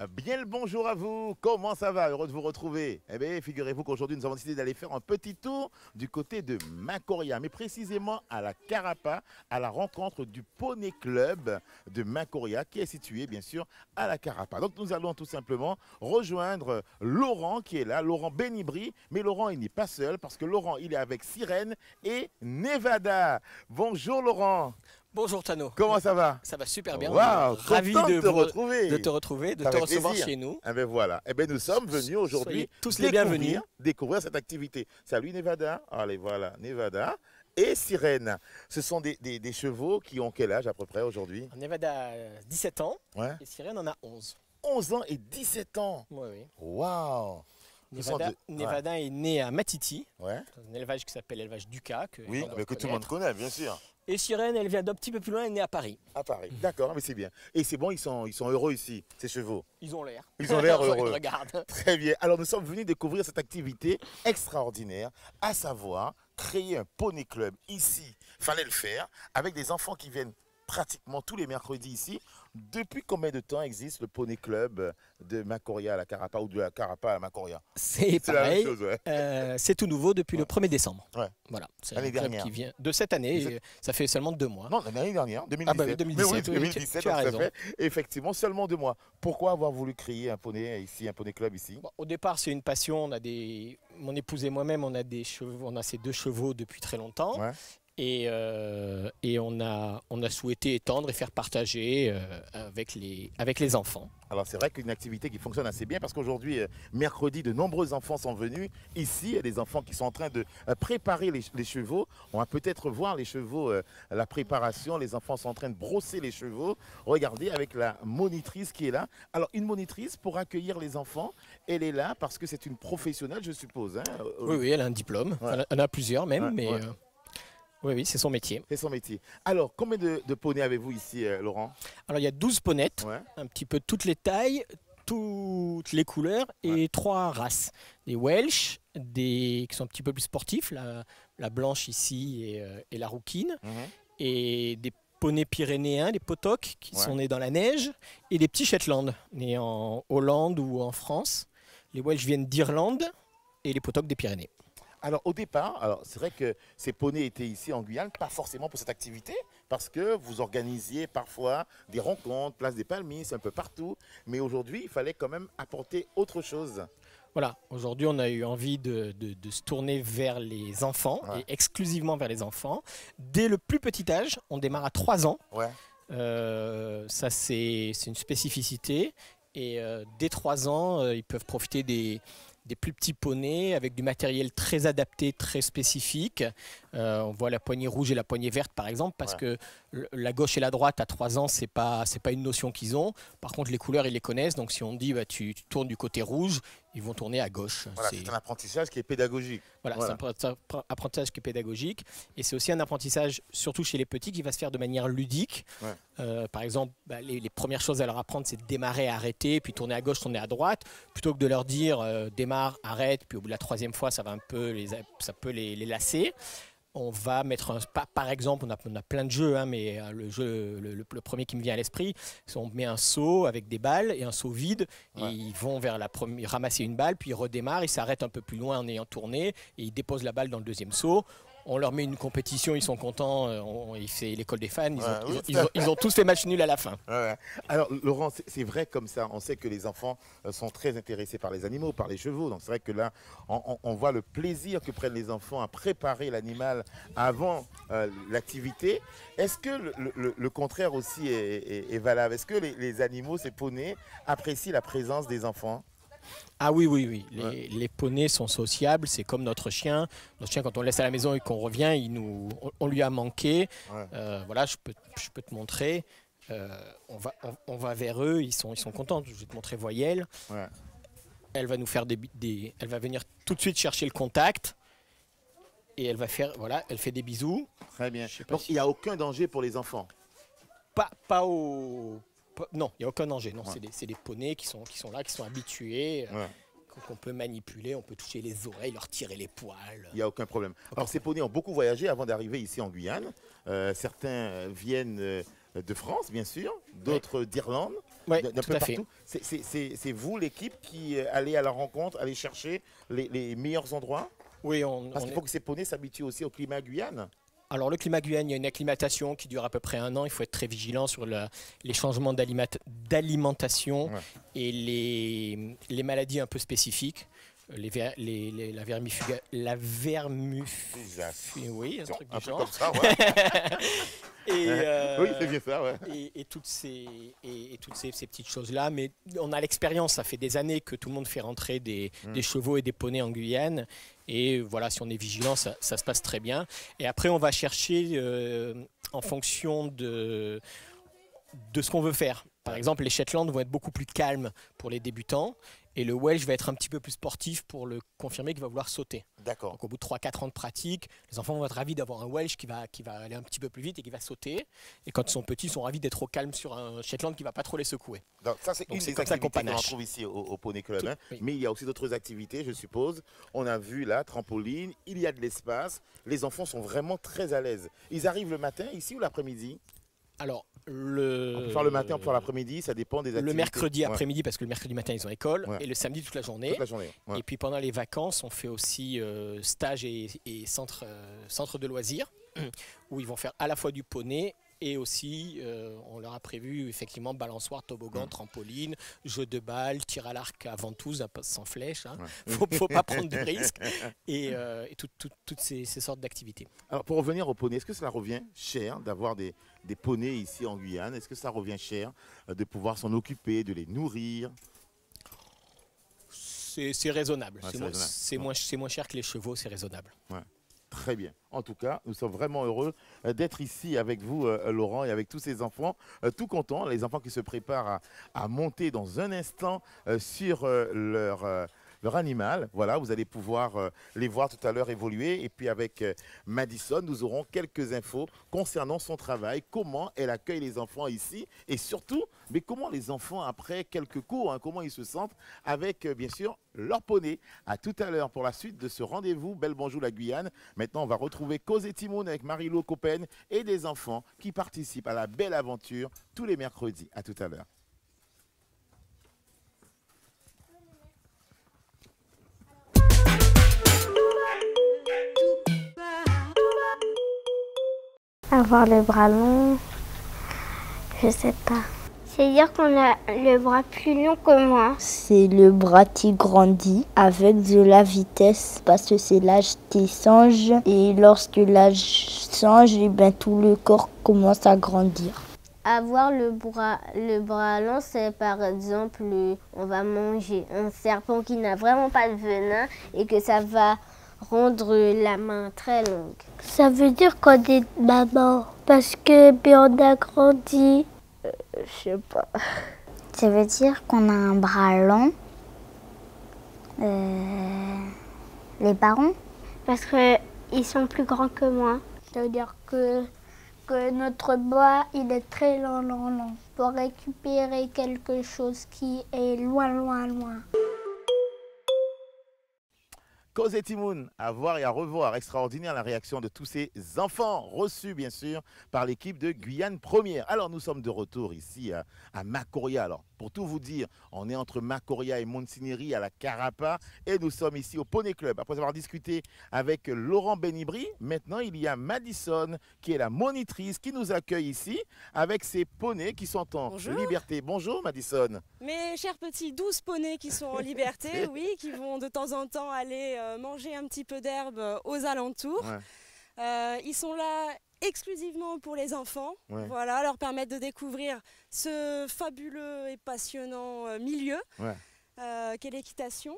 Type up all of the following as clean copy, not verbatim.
Bien le bonjour à vous, comment ça va? Heureux de vous retrouver. Eh bien, figurez-vous qu'aujourd'hui, nous avons décidé d'aller faire un petit tour du côté de Macoria, mais précisément à la Carapa, à la rencontre du Poney Club de Macoria, qui est situé, bien sûr, à la Carapa. Donc, nous allons tout simplement rejoindre Laurent, qui est là, Laurent Benibri, mais Laurent, il n'est pas seul, parce que Laurent, il est avec Sirène et Nevada. Bonjour Laurent. Bonjour Tano. Comment ça va? Ça va super bien. Wow, Ravi de te retrouver, de te recevoir plaisir chez nous. Eh ben voilà. Eh ben nous sommes venus aujourd'hui tous les bienvenus. Découvrir cette activité. Salut Nevada. Allez voilà, Nevada et Sirène. Ce sont des chevaux qui ont quel âge à peu près aujourd'hui? Nevada a 17 ans et Sirène en a 11. 11 ans et 17 ans. Oui. Waouh. Nevada est né à Matiti, dans un élevage qui s'appelle l'élevage Duca. Que tout le monde connaît, bien sûr. Et Sirène, elle vient d'un petit peu plus loin, elle est née à Paris. À Paris, d'accord, mais c'est bien. Et c'est bon, ils sont heureux ici, ces chevaux. Ils ont l'air. Ils ont l'air heureux. Regarde. Très bien. Alors nous sommes venus découvrir cette activité extraordinaire, à savoir créer un poney club ici. Fallait le faire avec des enfants qui viennent pratiquement tous les mercredis ici. Depuis combien de temps existe le Poney Club de Macoria à la Carapa ou de la Carapa à la Macoria? C'est pareil, c'est tout nouveau depuis le 1er décembre. Voilà, c'est l'année dernière. Qui vient de cette année, ça fait seulement 2 mois. Non, l'année dernière, 2017. Ah bah oui, 2017, mais oui, 2017, tu as raison. Fait, effectivement, seulement 2 mois. Pourquoi avoir voulu créer un poney ici, un poney club ici? Au départ, c'est une passion. Mon épouse et moi-même, on a ces 2 chevaux depuis très longtemps. Et on a souhaité étendre et faire partager avec les enfants. Alors c'est vrai qu'une activité qui fonctionne assez bien parce qu'aujourd'hui, mercredi, de nombreux enfants sont venus. Ici, il y a des enfants qui sont en train de préparer les chevaux. On va peut-être voir les chevaux, la préparation. Les enfants sont en train de brosser les chevaux. Regardez avec la monitrice qui est là. Alors une monitrice pour accueillir les enfants, elle est là parce que c'est une professionnelle, je suppose. Hein. Oui, elle a un diplôme. Elle en a plusieurs même, mais... Oui, c'est son métier. C'est son métier. Alors, combien de poneys avez-vous ici, Laurent? Alors, il y a 12 ponettes, un petit peu toutes les tailles, toutes les couleurs et 3 races. Des Welsh, qui sont un petit peu plus sportifs, la blanche ici et la rouquine, et des poneys pyrénéens, des potocs qui sont nés dans la neige, et des petits Shetland, nés en Hollande ou en France. Les Welsh viennent d'Irlande et les potocs des Pyrénées. Alors au départ, c'est vrai que ces poneys étaient ici en Guyane, pas forcément pour cette activité, parce que vous organisiez parfois des rencontres, place des Palmiers, un peu partout, mais aujourd'hui il fallait quand même apporter autre chose. Voilà, aujourd'hui on a eu envie de se tourner vers les enfants, et exclusivement vers les enfants. Dès le plus petit âge, on démarre à 3 ans, ça c'est une spécificité, et dès 3 ans, ils peuvent profiter des plus petits poneys avec du matériel très adapté, très spécifique. On voit la poignée rouge et la poignée verte par exemple, parce que la gauche et la droite à 3 ans, c'est pas une notion qu'ils ont. Par contre, les couleurs, ils les connaissent. Donc si on dit tu tournes du côté rouge, ils vont tourner à gauche. Voilà, c'est un apprentissage qui est pédagogique. Voilà. C'est un apprentissage qui est pédagogique. Et c'est aussi un apprentissage, surtout chez les petits, qui va se faire de manière ludique. Par exemple, les premières choses à leur apprendre, c'est de démarrer, arrêter, puis tourner à gauche, tourner à droite, plutôt que de leur dire démarre, arrête, puis au bout de la 3e fois, ça peut les lasser. On va mettre par exemple, on a plein de jeux, mais le premier qui me vient à l'esprit, c'est on met un seau avec des balles et un seau vide, et ils vont vers ils ramasser une balle, puis ils redémarrent, ils s'arrêtent un peu plus loin en ayant tourné, et ils déposent la balle dans le 2e seau. On leur met une compétition, ils sont contents, c'est l'école des fans, ils ont tous fait match nul à la fin. Alors Laurent, c'est vrai comme ça, on sait que les enfants sont très intéressés par les animaux, par les chevaux, donc c'est vrai que là, on voit le plaisir que prennent les enfants à préparer l'animal avant l'activité. Est-ce que le contraire aussi est valable? Est-ce que les animaux, ces poneys, apprécient la présence des enfants? Ah oui. Les poneys sont sociables, c'est comme notre chien. Notre chien, quand on le laisse à la maison et qu'on revient, on lui a manqué. Voilà, je peux te montrer. On va vers eux, ils sont contents. Je vais te montrer Voyelle. Elle va nous faire elle va venir tout de suite chercher le contact. Et elle va faire, elle fait des bisous. Très bien. Donc il n'y a aucun danger pour les enfants? Non, il n'y a aucun danger. Non, c'est des poneys qui sont là, qui sont habitués, qu'on peut manipuler, on peut toucher les oreilles, leur tirer les poils. Il n'y a aucun problème. Alors ces poneys ont beaucoup voyagé avant d'arriver ici en Guyane. Certains viennent de France, bien sûr, d'autres d'Irlande. Ouais, d'un tout peu à fait. partout. C'est vous, l'équipe, qui allez à la rencontre, allez chercher les meilleurs endroits? Oui, Parce qu'il faut que ces poneys s'habituent aussi au climat Guyane. alors le climat Guyane, il y a une acclimatation qui dure à peu près 1 an. Il faut être très vigilant sur les changements d'alimentation Ouais. et les maladies un peu spécifiques. Oui, un truc du Un peu genre. comme ça, ouais. Et, Oui, c'est bien ça, ouais. et toutes ces petites choses-là. Mais on a l'expérience, ça fait des années que tout le monde fait rentrer des chevaux et des poneys en Guyane. Et voilà, si on est vigilant, ça se passe très bien. Et après, on va chercher en fonction de ce qu'on veut faire. Par exemple, les Shetland vont être beaucoup plus calmes pour les débutants et le Welsh va être un petit peu plus sportif pour le confirmé qui va vouloir sauter. D'accord. Donc au bout de 3-4 ans de pratique, les enfants vont être ravis d'avoir un Welsh qui va aller un petit peu plus vite et qui va sauter. Et quand ils sont petits, ils sont ravis d'être au calme sur un Shetland qui ne va pas trop les secouer. Donc, ça, c'est une des comme ça qu'on activités qu'on panache. retrouve ici au Poney Club. Hein. Oui. Mais il y a aussi d'autres activités, je suppose. On a vu là, trampoline, il y a de l'espace. Les enfants sont vraiment très à l'aise. Ils arrivent le matin ici ou l'après-midi? Alors, On peut faire le matin, on peut faire l'après-midi, ça dépend des activités. le mercredi Ouais. après-midi, parce que le mercredi matin, ils ont école, Ouais. et le samedi toute la journée. Toute la journée. Ouais. Et puis pendant les vacances, on fait aussi stage et centre de loisirs, où ils vont faire à la fois du poney et aussi, on leur a prévu effectivement balançoire, toboggan, trampoline, jeu de balle, tir à l'arc à ventouse, sans flèche. Hein. Faut pas prendre de risques. Et toutes ces sortes d'activités. Alors, pour revenir au poney, est-ce que cela revient cher d'avoir des poneys ici en Guyane? Est-ce que ça revient cher de pouvoir s'en occuper, de les nourrir? C'est raisonnable. Ouais, C'est moins cher que les chevaux, c'est raisonnable. Ouais. Très bien. En tout cas, nous sommes vraiment heureux d'être ici avec vous, Laurent, et avec tous ces enfants, tout contents, les enfants qui se préparent à monter dans un instant sur leur animal. Voilà, vous allez pouvoir les voir tout à l'heure évoluer. Et puis avec Madison, nous aurons quelques infos concernant son travail, comment elle accueille les enfants ici et surtout, mais comment les enfants, après quelques cours, hein, comment ils se sentent avec, bien sûr, leur poney. À tout à l'heure pour la suite de ce rendez-vous. Belle bonjour la Guyane. Maintenant, on va retrouver Cosé Timoun avec Marie-Lo Coppen et des enfants qui participent à la belle aventure tous les mercredis. À tout à l'heure. Avoir le bras long, je sais pas. C'est-à-dire qu'on a le bras plus long que moi. C'est le bras qui grandit avec de la vitesse parce que c'est l'âge qui change et lorsque l'âge change, et ben, tout le corps commence à grandir. Avoir le bras long, c'est par exemple, on va manger un serpent qui n'a vraiment pas de venin et que ça va rendre la main très longue. Ça veut dire qu'on est maman parce que ben, on a grandi. Je sais pas. Ça veut dire qu'on a un bras long. Les parents. Parce qu'ils sont plus grands que moi. Ça veut dire que notre bras, il est très long, long, long. Pour récupérer quelque chose qui est loin, loin, loin. Cosé Timoun, à voir et à revoir. Extraordinaire la réaction de tous ces enfants reçus bien sûr par l'équipe de Guyane Première. Alors nous sommes de retour ici à Macoria. Alors pour tout vous dire, on est entre Macoria et Montigny à la Carapa et nous sommes ici au Poney Club. Après avoir discuté avec Laurent Benibri, maintenant il y a Madison qui est la monitrice qui nous accueille ici avec ses poneys qui sont en liberté. Bonjour Madison. Mes chers petits 12 poneys qui sont en liberté, oui, qui vont de temps en temps aller manger un petit peu d'herbe aux alentours. Ouais. Ils sont là exclusivement pour les enfants, ouais. Voilà, leur permettre de découvrir ce fabuleux et passionnant milieu qu'est l'équitation.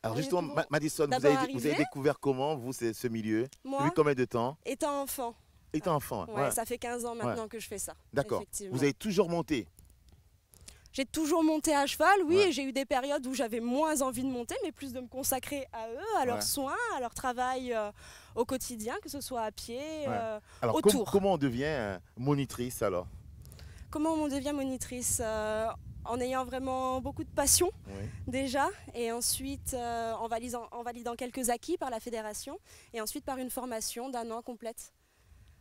Alors justement, Madison, vous avez découvert comment, vous, ce milieu? Moi, depuis combien de temps? Étant enfant. Étant enfant, ouais. Ça fait 15 ans maintenant que je fais ça. D'accord. Vous avez toujours monté? J'ai toujours monté à cheval, oui, et j'ai eu des périodes où j'avais moins envie de monter, mais plus de me consacrer à eux, à leurs soins, à leur travail au quotidien, que ce soit à pied, alors, autour. Comment on devient monitrice alors? Comment on devient monitrice en ayant vraiment beaucoup de passion déjà, et ensuite en validant quelques acquis par la fédération, et ensuite par une formation d'1 an complète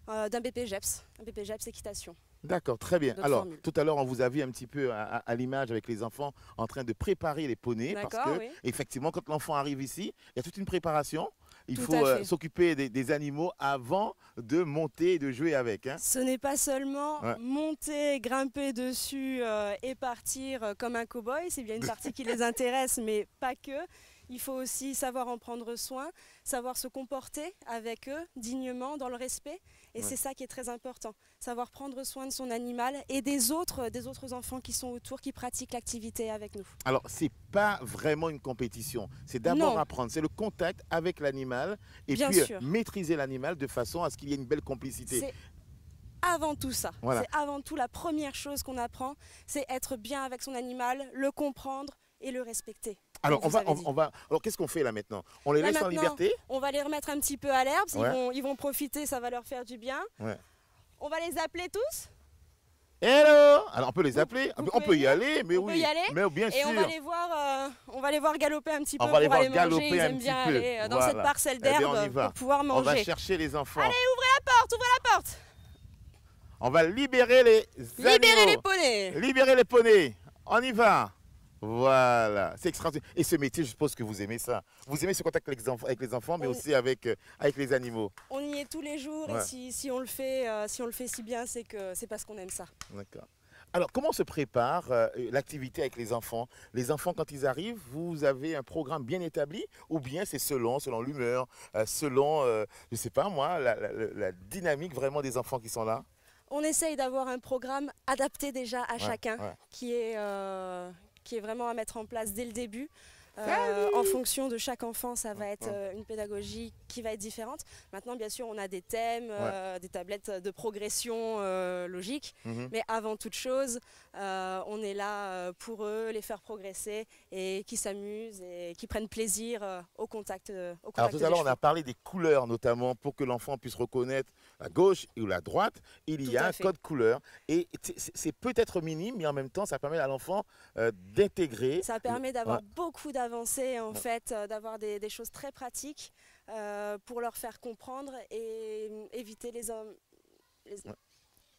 d'un BPGEPS, un BPGEPS équitation. D'accord, très bien. Alors, tout à l'heure, on vous a vu un petit peu à l'image avec les enfants en train de préparer les poneys. Parce que, effectivement, quand l'enfant arrive ici, il y a toute une préparation. Il faut s'occuper des animaux avant de monter et de jouer avec. Hein. Ce n'est pas seulement monter, grimper dessus et partir comme un cow-boy. C'est bien une partie qui les intéresse, mais pas que. Il faut aussi savoir en prendre soin, savoir se comporter avec eux dignement, dans le respect. Et c'est ça qui est très important. Savoir prendre soin de son animal et des autres enfants qui sont autour, qui pratiquent l'activité avec nous. Alors, ce n'est pas vraiment une compétition. C'est d'abord apprendre. C'est le contact avec l'animal et puis maîtriser l'animal de façon à ce qu'il y ait une belle complicité. C'est avant tout ça. Voilà. C'est avant tout la première chose qu'on apprend. C'est être bien avec son animal, le comprendre et le respecter. Alors, alors qu'est-ce qu'on fait là maintenant? On les laisse en liberté? On va les remettre un petit peu à l'herbe. Ils vont profiter, ça va leur faire du bien. On va les appeler tous. Hello! Alors, on peut les appeler. On peut y aller, mais on peut y aller. Mais bien sûr. Et on va les voir galoper un petit peu pour aller manger. Ils aiment bien aller dans cette parcelle d'herbe pour pouvoir manger. On va chercher les enfants. Allez, ouvrez la porte, ouvrez la porte. On va libérer les animaux. Libérer les poneys. Libérer les poneys. On y va. Voilà, c'est extraordinaire. Et ce métier, je suppose que vous aimez ça. Vous aimez ce contact avec les enfants, mais aussi avec les animaux. On y est tous les jours et si on le fait si bien, c'est parce qu'on aime ça. D'accord. Alors, comment se prépare l'activité avec les enfants? Les enfants, quand ils arrivent, vous avez un programme bien établi ou bien c'est selon l'humeur, selon, je ne sais pas moi, la dynamique vraiment des enfants qui sont là? On essaye d'avoir un programme adapté déjà à chacun qui est vraiment à mettre en place dès le début. En fonction de chaque enfant, ça va être une pédagogie qui va être différente. Maintenant, bien sûr, on a des thèmes, des tablettes de progression logique. Mais avant toute chose, on est là pour eux, les faire progresser et qu'ils s'amusent et qu'ils prennent plaisir au contact. Alors tout à l'heure, on a parlé des couleurs, notamment pour que l'enfant puisse reconnaître la gauche ou la droite. Il y a un code couleur. Et c'est peut-être minime, mais en même temps, ça permet à l'enfant d'intégrer. Ça permet d'avoir beaucoup d'avancées, en fait, d'avoir des choses très pratiques pour leur faire comprendre et éviter les hommes.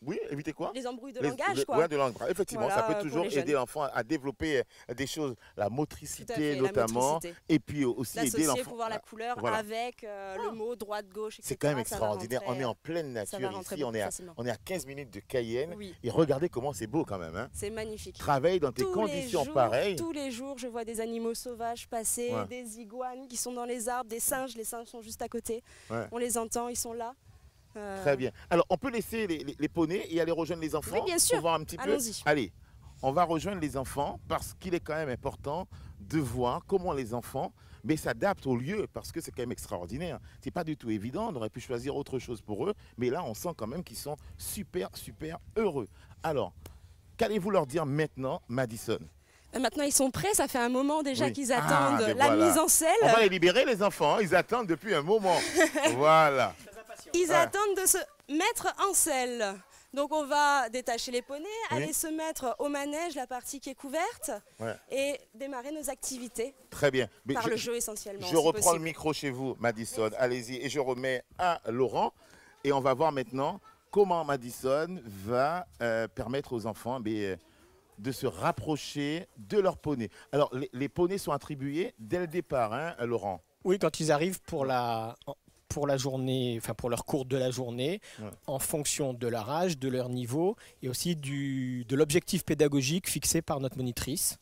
Oui, éviter quoi? Les embrouilles de langage, quoi. Oui, de langage. Effectivement, voilà, ça peut toujours aider l'enfant à développer des choses, la motricité notamment, et puis aussi aider l'enfant. Pour voir la couleur avec le mot droite, gauche, etc. C'est quand même extraordinaire. On est en pleine nature ici, on est à 15 minutes de Cayenne. Et regardez comment c'est beau quand même. Hein. C'est magnifique. Travaille dans des conditions pareilles. Tous les jours, je vois des animaux sauvages passer, des iguanes qui sont dans les arbres, des singes. Les singes sont juste à côté. On les entend, ils sont là. Très bien. Alors, on peut laisser les poneys et aller rejoindre les enfants? Oui, bien sûr. Pour voir un petit peu. Allez, on va rejoindre les enfants parce qu'il est quand même important de voir comment les enfants s'adaptent au lieu parce que c'est quand même extraordinaire. C'est pas du tout évident. On aurait pu choisir autre chose pour eux, mais là, on sent quand même qu'ils sont super, super heureux. Alors, qu'allez-vous leur dire maintenant, Madison? Maintenant, ils sont prêts. Ça fait un moment déjà qu'ils attendent la mise en selle. On va les libérer, les enfants. Ils attendent depuis un moment. Voilà. Ils attendent de se mettre en selle. Donc on va détacher les poneys, aller se mettre au manège, la partie qui est couverte, et démarrer nos activités. Très bien. Mais par le jeu essentiellement. Je reprends le micro chez vous, Madison. Allez-y. Et je remets à Laurent. Et on va voir maintenant comment Madison va permettre aux enfants de se rapprocher de leurs poneys. Alors les poneys sont attribués dès le départ, hein, Laurent? Oui, quand ils arrivent pour la journée, enfin pour leur cours de la journée, en fonction de leur âge, de leur niveau et aussi de l'objectif pédagogique fixé par notre monitrice.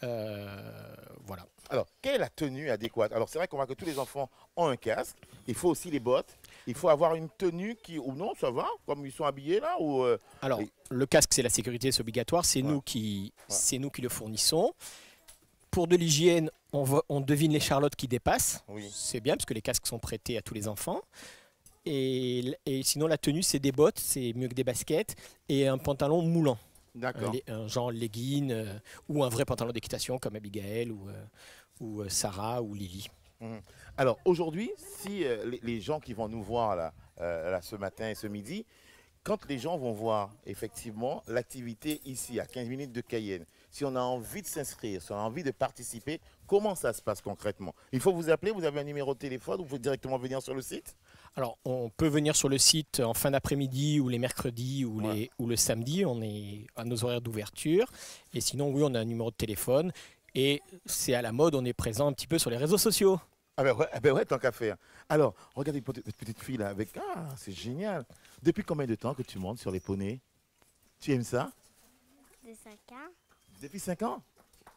Voilà. Alors, quelle est la tenue adéquate? Alors, c'est vrai qu'on voit que tous les enfants ont un casque. Il faut aussi les bottes. Il faut avoir une tenue qui... Ou non, ça va? Comme ils sont habillés là ou Alors, le casque, c'est la sécurité, c'est obligatoire. C'est nous qui le fournissons. Pour de l'hygiène, on devine les charlottes qui dépassent. C'est bien parce que les casques sont prêtés à tous les enfants. Et sinon, la tenue, c'est des bottes, c'est mieux que des baskets, et un pantalon moulant. D'accord. Un genre legging ou un vrai pantalon d'équitation comme Abigail ou Sarah ou Lily. Alors aujourd'hui, si les gens qui vont nous voir là, ce matin et ce midi, quand les gens vont voir effectivement l'activité ici à 15 minutes de Cayenne, si on a envie de s'inscrire, si on a envie de participer, comment ça se passe concrètement? Il faut vous appeler, vous avez un numéro de téléphone ou vous pouvez directement venir sur le site? Alors, on peut venir sur le site en fin d'après-midi ou les mercredis ou le samedi. On est à nos horaires d'ouverture. Et sinon, oui, on a un numéro de téléphone. Et c'est à la mode, on est présent un petit peu sur les réseaux sociaux. Ah ben ouais, tant qu'à faire. Alors, regardez cette petite fille là avec... Ah, c'est génial. Depuis combien de temps que tu montes sur les poneys? Tu aimes ça? De 5 ans. Depuis 5 ans?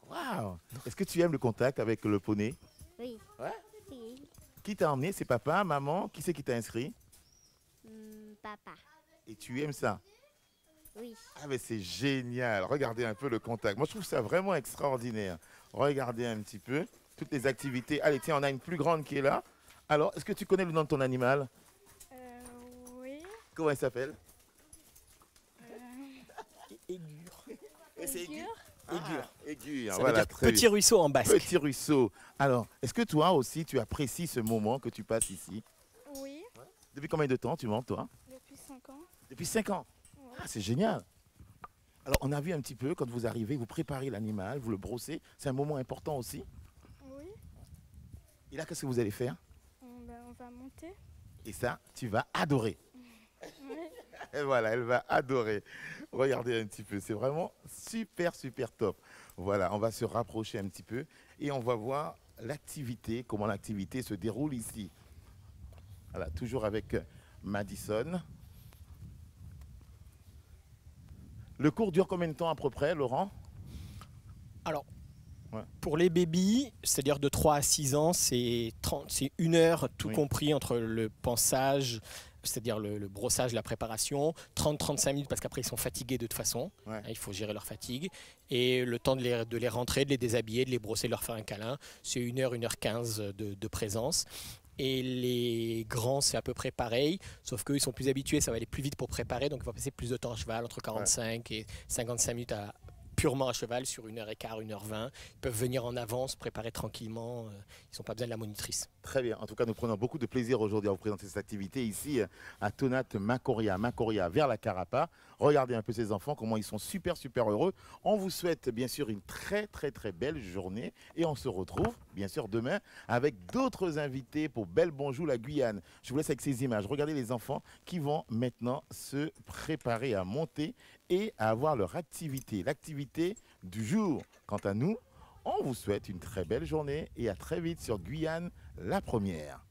Waouh! Est-ce que tu aimes le contact avec le poney? Oui. Ouais? Oui. Qui t'a emmené? C'est papa, maman? Qui c'est qui t'a inscrit? Papa. Et tu aimes ça? Oui. Ah mais c'est génial. Regardez un peu le contact. Moi, je trouve ça vraiment extraordinaire. Regardez un petit peu toutes les activités. Allez, tiens, on a une plus grande qui est là. Alors, est-ce que tu connais le nom de ton animal? Oui. Comment il s'appelle? Aigure. Et c'est Aigure. Aigure. Aigure, Ça voilà, veut dire très petit bien. ruisseau en basque. Petit ruisseau. Alors, est-ce que toi aussi, tu apprécies ce moment que tu passes ici? Oui. Depuis combien de temps tu montes, toi? Depuis 5 ans. Depuis 5 ans. Ah, c'est génial. Alors, on a vu un petit peu, quand vous arrivez, vous préparez l'animal, vous le brossez. C'est un moment important aussi. Oui. Et là, qu'est-ce que vous allez faire? On va monter. Et ça, tu vas adorer. Oui. Et voilà, elle va adorer. Regardez un petit peu, c'est vraiment super, super top. Voilà, on va se rapprocher un petit peu et on va voir l'activité, comment l'activité se déroule ici. Voilà, toujours avec Madison. Le cours dure combien de temps à peu près, Laurent? Alors, Ouais. pour les bébés, c'est-à-dire de 3 à 6 ans, c'est 1 heure tout Oui. compris entre le pansage, c'est-à-dire le brossage, la préparation, 30-35 minutes parce qu'après ils sont fatigués de toute façon, Ouais. il faut gérer leur fatigue, et le temps de les rentrer, de les déshabiller, de les brosser, de leur faire un câlin, c'est 1 heure, 1h15 de présence. Et les grands, c'est à peu près pareil, sauf qu'eux, ils sont plus habitués, ça va aller plus vite pour préparer, donc il va passer plus de temps à cheval, entre 45 et 55 minutes purement à cheval sur 1h15, 1h20. Ils peuvent venir en avance, préparer tranquillement, ils n'ont pas besoin de la monitrice. Très bien. En tout cas, nous prenons beaucoup de plaisir aujourd'hui à vous présenter cette activité ici à Tonat Macoria, vers la Carapa. Regardez un peu ces enfants, comment ils sont super, super heureux. On vous souhaite bien sûr une très, très, très belle journée et on se retrouve bien sûr demain avec d'autres invités pour Belle Bonjour la Guyane. Je vous laisse avec ces images. Regardez les enfants qui vont maintenant se préparer à monter et à avoir leur activité, l'activité du jour. Quant à nous, on vous souhaite une très belle journée et à très vite sur Guyane, la première.